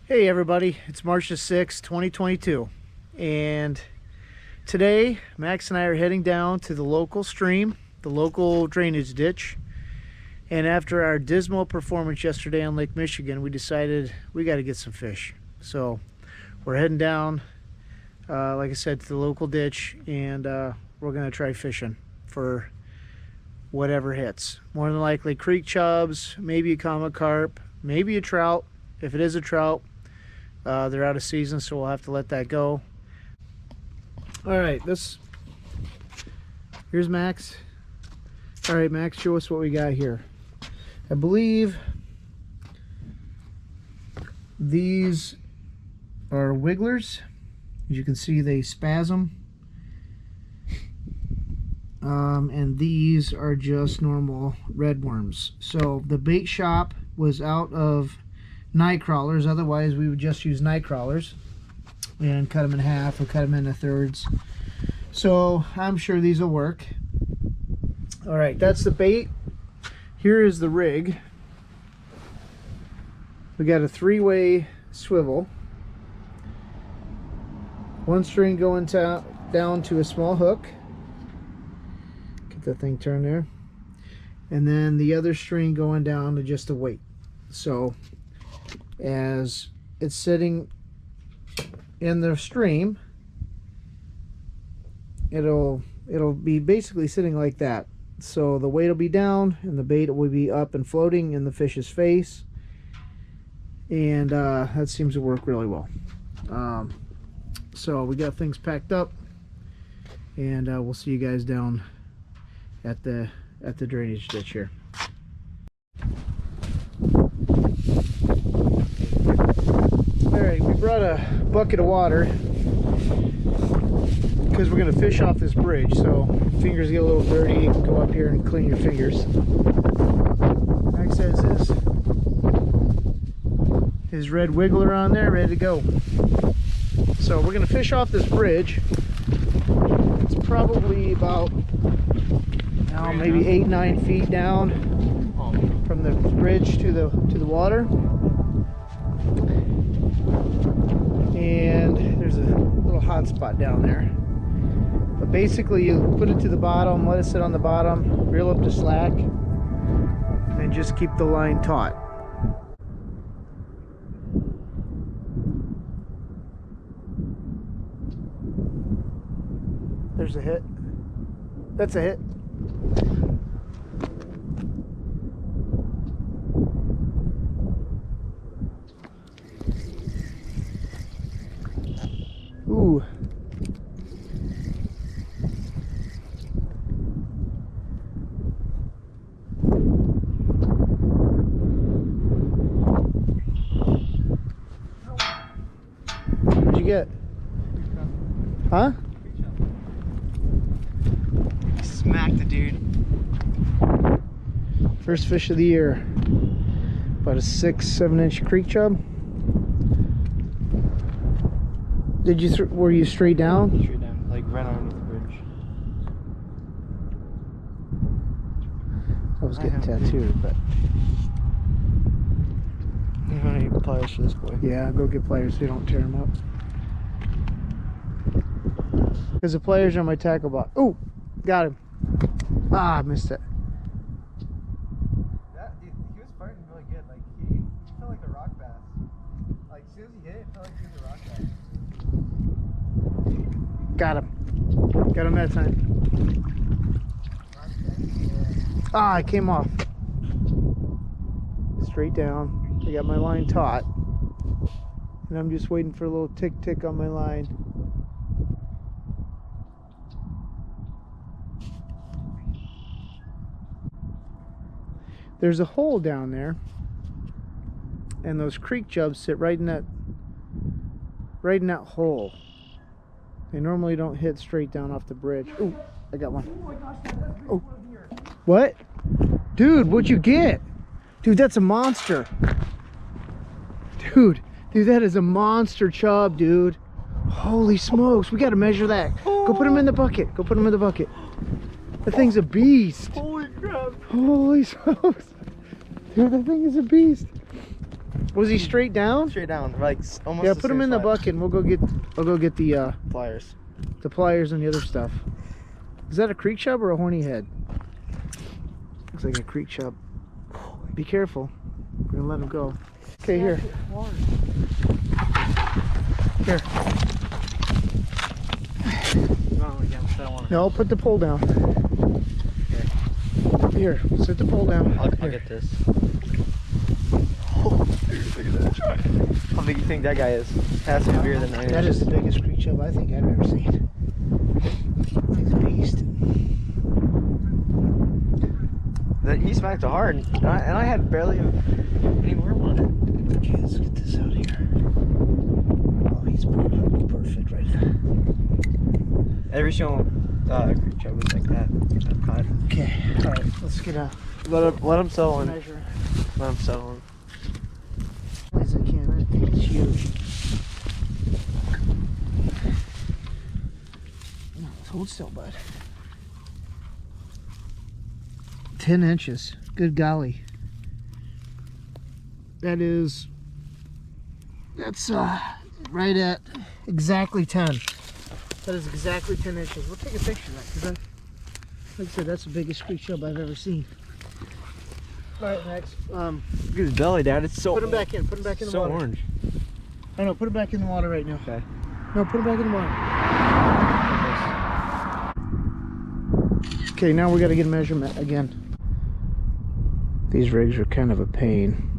Hey everybody, it's March the 6th, 2022, and today Max and I are heading down to the local stream, the local drainage ditch, and after our dismal performance yesterday on Lake Michigan, we decided we got to get some fish. So we're heading down, like I said, to the local ditch, and we're going to try fishing for whatever hits. More than likely creek chubs, maybe a common carp, maybe a trout. If it is a trout, they're out of season, so we'll have to let that go. All right, here's Max. All right, Max, show us what we got here. I believe these are wigglers. As you can see, they spasm. And these are just normal red worms. So the bait shop was out of night crawlers, otherwise we would just use night crawlers and cut them in half or cut them into thirds. So I'm sure these will work. All right, that's the bait. Here is the rig. We got a three-way swivel, one string going down to a small hook. Get that thing turned there, and then the other string going down to just a weight. So as it's sitting in the stream, it'll be basically sitting like that. So the weight will be down and the bait will be up and floating in the fish's face, and that seems to work really well. So we got things packed up, and we'll see you guys down at the drainage ditch here. Alright, we brought a bucket of water because we're going to fish off this bridge, so fingers get a little dirty. You can go up here and clean your fingers. Max has his red wiggler on there, ready to go. So we're going to fish off this bridge. It's probably about maybe 8-9 feet down from the bridge to the water. And there's a little hot spot down there. But basically you put it to the bottom, let it sit on the bottom, reel up to slack, and just keep the line taut. There's a hit. That's a hit. Ooh. What'd you get? Huh? Smacked the dude. First fish of the year. About a 6-7 inch creek chub. Did you were you straight down? Straight down, like right underneath the bridge. I was getting tattooed, but You want to get pliers for this boy? yeah, go get pliers so you don't tear them up. Because the pliers are on my tackle box. Oh, got him. Ah, I missed it. That dude, he was fighting really good. Like he felt like a rock bass. Like as soon as he hit it, felt like he was a rock bass. Got him. Got him that time. Ah, it came off. Straight down. I got my line taut. And I'm just waiting for a little tick tick on my line. There's a hole down there, and those creek chubs sit right in that hole. They normally don't hit straight down off the bridge. Oh, I got one. Oh my gosh, that's Oh, what? Dude, what'd you get? Dude, that's a monster. Dude, that is a monster chub, dude. Holy smokes, we gotta measure that. Go put him in the bucket. Go put him in the bucket. That thing's a beast. Holy crap. Holy smokes. Dude, that thing is a beast. Was he straight down? Straight down, like almost. Yeah, put him in the bucket and I'll go get the pliers. The pliers and the other stuff. Is that a creek chub or a horny head? Looks like a creek chub. Be careful. We're gonna let him go. Okay, here. Here. No, put the pole down. Here, sit the pole down. I'll get this. Oh, dude, look at that giant. How big do you think that guy is? Has to be bigger than 9 That inches. is the biggest creek chub I think I've ever seen. He's a beast. He smacked hard, and I had barely any worm on it. Okay, let's get this out here. Oh, he's perfect right now. Every show creek chub was like that. Okay, all right, let's get a Let him settle in. measure. Let him settle in. As I can. I think it's huge. No, hold still, bud. 10 inches. Good golly. That's right at exactly 10. That is exactly 10 inches. We'll take a picture of that because like I said, that's the biggest creek chub I've ever seen. All right, Max. Look at his belly, Dad. It's so. Put him back in. Put him back in the so water. orange. I know. Put him back in the water right now. Okay. No, put him back in the water. Okay, now we got to get a measurement again. These rigs are kind of a pain.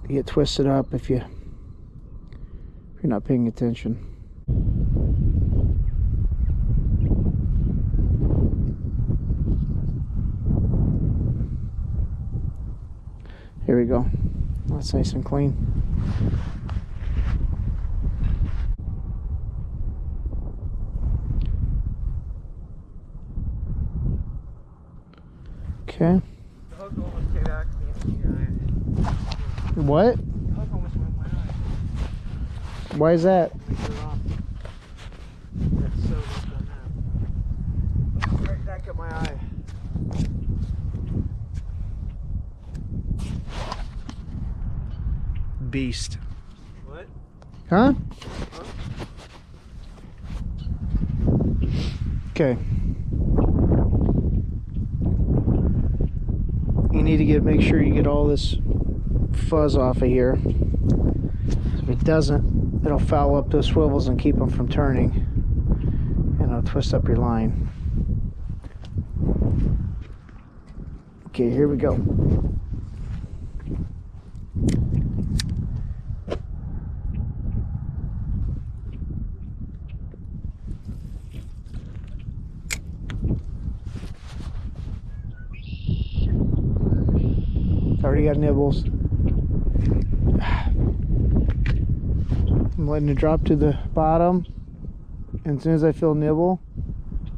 You get twisted up if you're not paying attention. Here we go. That's nice and clean. Okay. The hook almost came back to me in the eye. What? The hook almost went in my eye. Why is that? Let me get it off. That's so much on that. Right back at my eye. Beast. What? Huh? Okay. You need to make sure you get all this fuzz off of here. If it doesn't, it'll foul up those swivels and keep them from turning, and it'll twist up your line. Okay, here we go. Already got nibbles. I'm letting it drop to the bottom, and as soon as I feel nibble,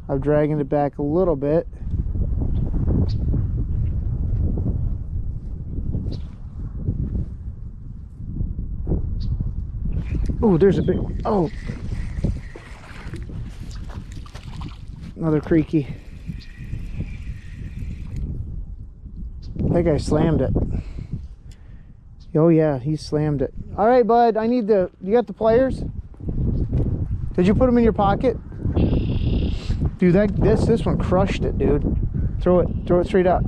I'm dragging it back a little bit. Oh, there's a big one. Oh, another creaky. That guy slammed it. Oh yeah, he slammed it. All right, bud, I need you got the pliers? Did you put them in your pocket? Dude, this one crushed it, dude. Throw it straight up.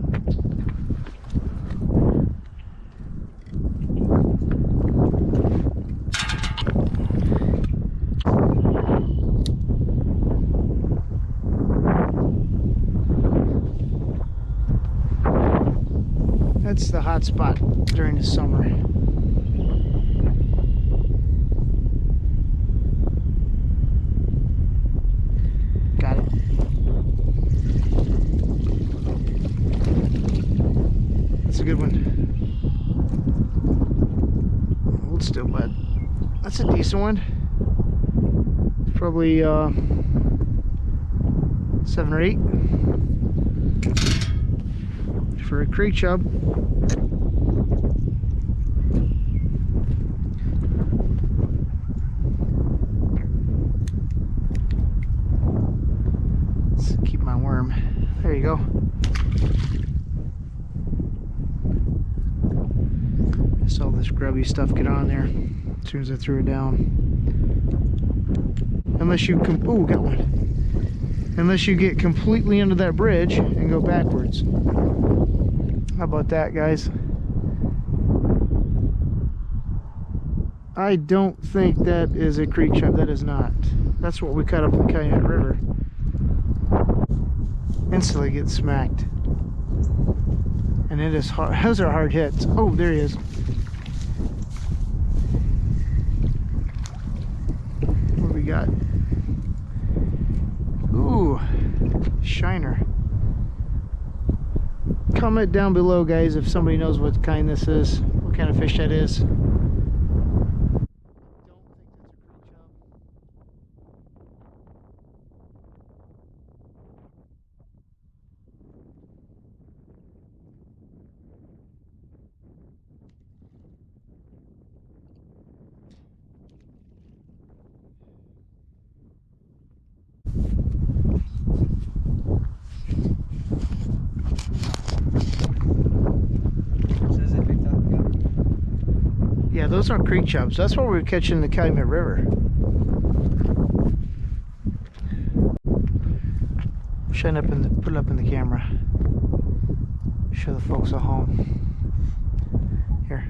That's the hot spot during the summer. Got it. That's a good one. Hold still, bud. That's a decent one. Probably 7 or 8 for a creek chub. Let's keep my worm. There you go. I saw this grubby stuff get on there as soon as I threw it down. Unless you ooh, got one. Unless you get completely under that bridge and go backwards. How about that, guys? I don't think that is a creek chub. That is not. That's what we caught up in the Calumet River. Instantly get smacked. And it is hard. Those are hard hits. Oh, there he is. What do we got? Ooh, shiner. Comment down below, guys, if somebody knows what kind this is, what kind of fish that is. Yeah, those aren't creek chubs. That's what we were catching in the Calumet River. Shine up in the, put it up in the camera. Show the folks at home. Here,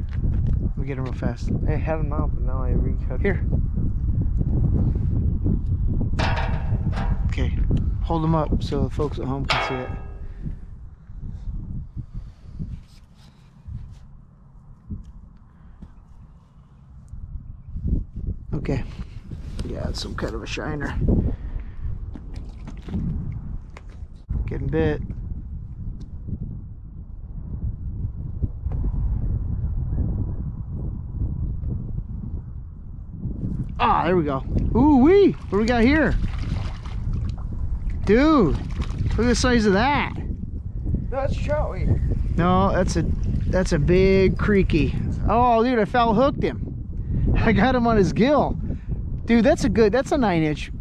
let me get them real fast. I had them out, but now I recut. Here. Okay, hold them up so the folks at home can see it. Okay, yeah, it's some kind of a shiner. Getting bit. Ah, there we go. Ooh wee! What do we got here? Dude, look at the size of that. No, that's Joey. No, that's a big creaky. Oh, dude, I foul hooked him. I got him on his gill. Dude, that's a 9-inch.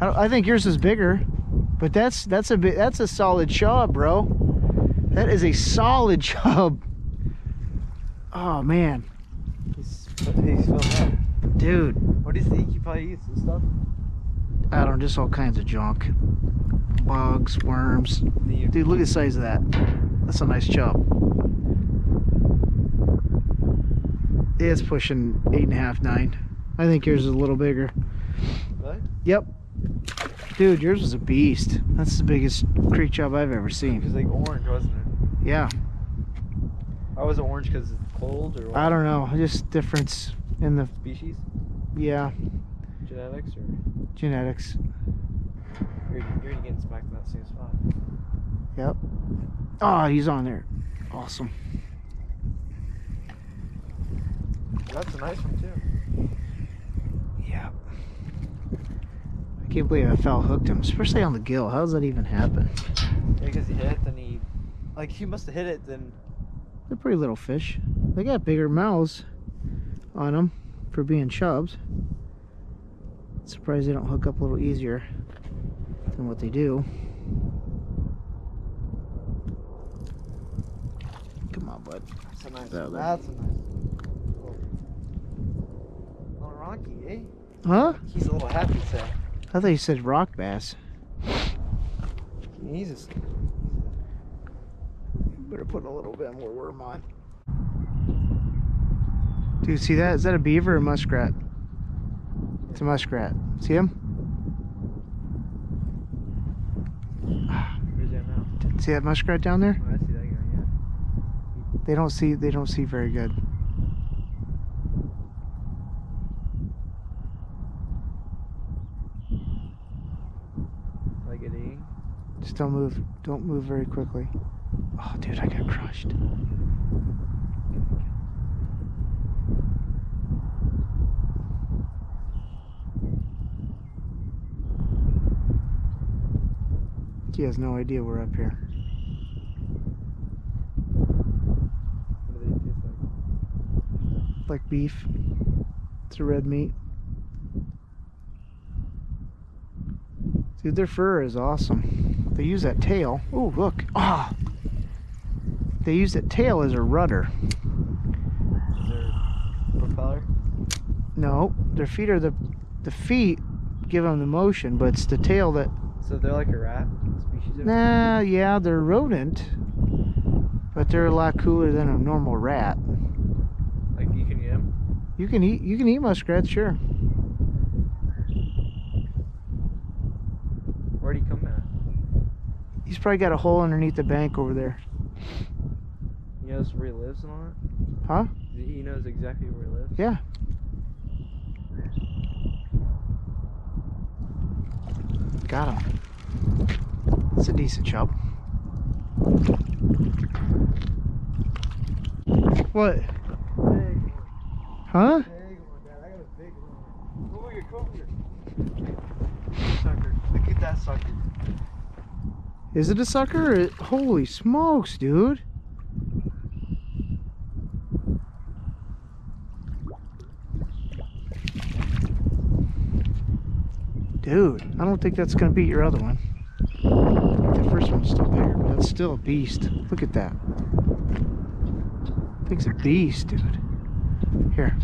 I think yours is bigger, but that's a solid chub, bro. That is a solid chub. Oh man. He's filling up. Dude. What do you think he probably eats and stuff? I don't know, just all kinds of junk. Bugs, worms. Dude, look at the size of that. That's a nice chub. It's pushing 8.5, 9. I think yours is a little bigger. Really? Yep. Dude, yours was a beast. That's the biggest creek chub I've ever It seen. was like orange, wasn't it? Yeah. Why was it orange? Because it's cold or what? I don't know. Just difference in the, Species? yeah, Genetics or? genetics. You're getting smacked in that same spot. Yep. Oh, he's on there. Awesome. That's a nice one too. Yeah. I can't believe I foul hooked him, especially on the gill. How does that even happen? Yeah, because he hit it, then he must have hit it, then. They're pretty little fish. They got bigger mouths on them for being chubs. Surprised they don't hook up a little easier than what they do. Come on, bud. That's a nice That one. one. That's a nice one. Little Rocky, eh? Huh? He's a little happy today. I thought you said rock bass. He's just. Better put a little bit more worm on. Dude, see that? Is that a beaver or a muskrat? It's a muskrat. See him? Where's that now? See that muskrat down there? Oh, I see that guy, yeah. They don't see very good. Like it eating? Just don't move very quickly. Oh dude, I got crushed. He has no idea we're up here. What do they taste like? Like beef. It's a red meat. Dude, their fur is awesome. They use that tail. Oh, look. Ah! They use that tail as a rudder. No, their feet are the feet give them the motion, but it's the tail that. So they're like a rat species of Nah, yeah, they're rodent, but they're a lot cooler than a normal rat. Like you can eat them? You can eat muskrats, sure. Where'd he come at? He's probably got a hole underneath the bank over there. He knows where he lives and all that? Huh? He knows exactly where he lives? Yeah. Got him. It's a decent chub. What? Big one. Huh? Big one, Dad. I got a big one. Come here, come here. Sucker. Look at that sucker. Is it a sucker? Holy smokes, dude. Dude, I don't think that's gonna beat your other one. The first one's still bigger, but that's still a beast. Look at that. Thing's a beast, dude. Here.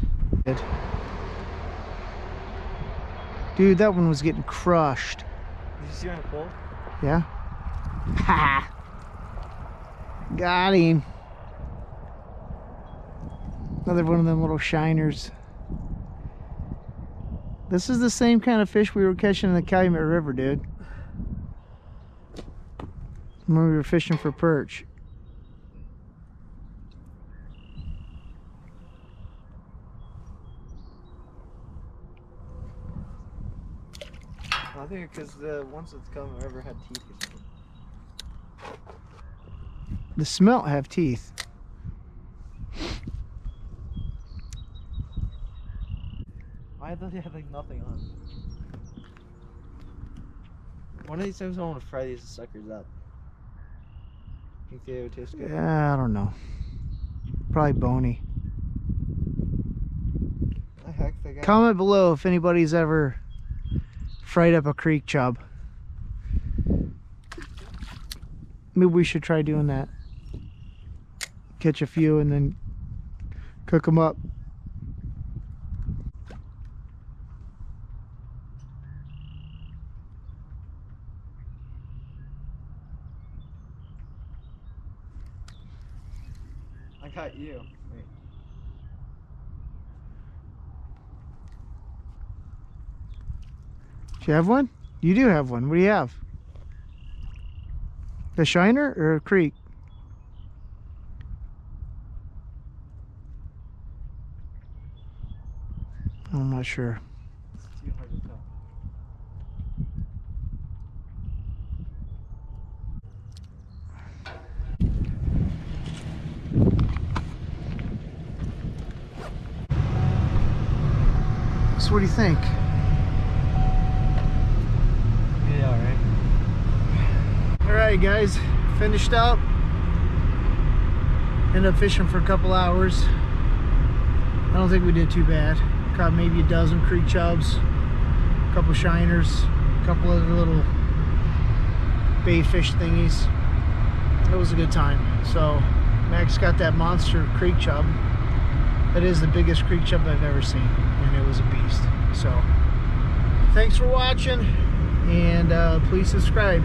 Dude, that one was getting crushed. Did you see on the pole? Yeah. Ha! Got him. Another one of them little shiners. This is the same kind of fish we were catching in the Calumet River, dude. When we were fishing for perch. I think because the ones that's come ever had teeth or something. The smelt have teeth. I thought they had like nothing on. One of these times I want to fry these suckers up. Think they would taste good? Yeah, I don't know. Probably bony. The heck they got? Comment below if anybody's ever fried up a creek chub. Maybe we should try doing that. Catch a few and then cook them up. I got you. Wait. Do you have one? You do have one. What do you have? A shiner or a creek? I'm not sure. It's too hard to tell. So what do you think? Yeah, alright. Alright guys, finished up. Ended up fishing for a couple hours. I don't think we did too bad. Caught maybe a dozen creek chubs, a couple shiners, a couple other little bait fish thingies. It was a good time. So Max got that monster creek chub. That is the biggest creek chub I've ever seen, and it was a beast. So thanks for watching, and please subscribe.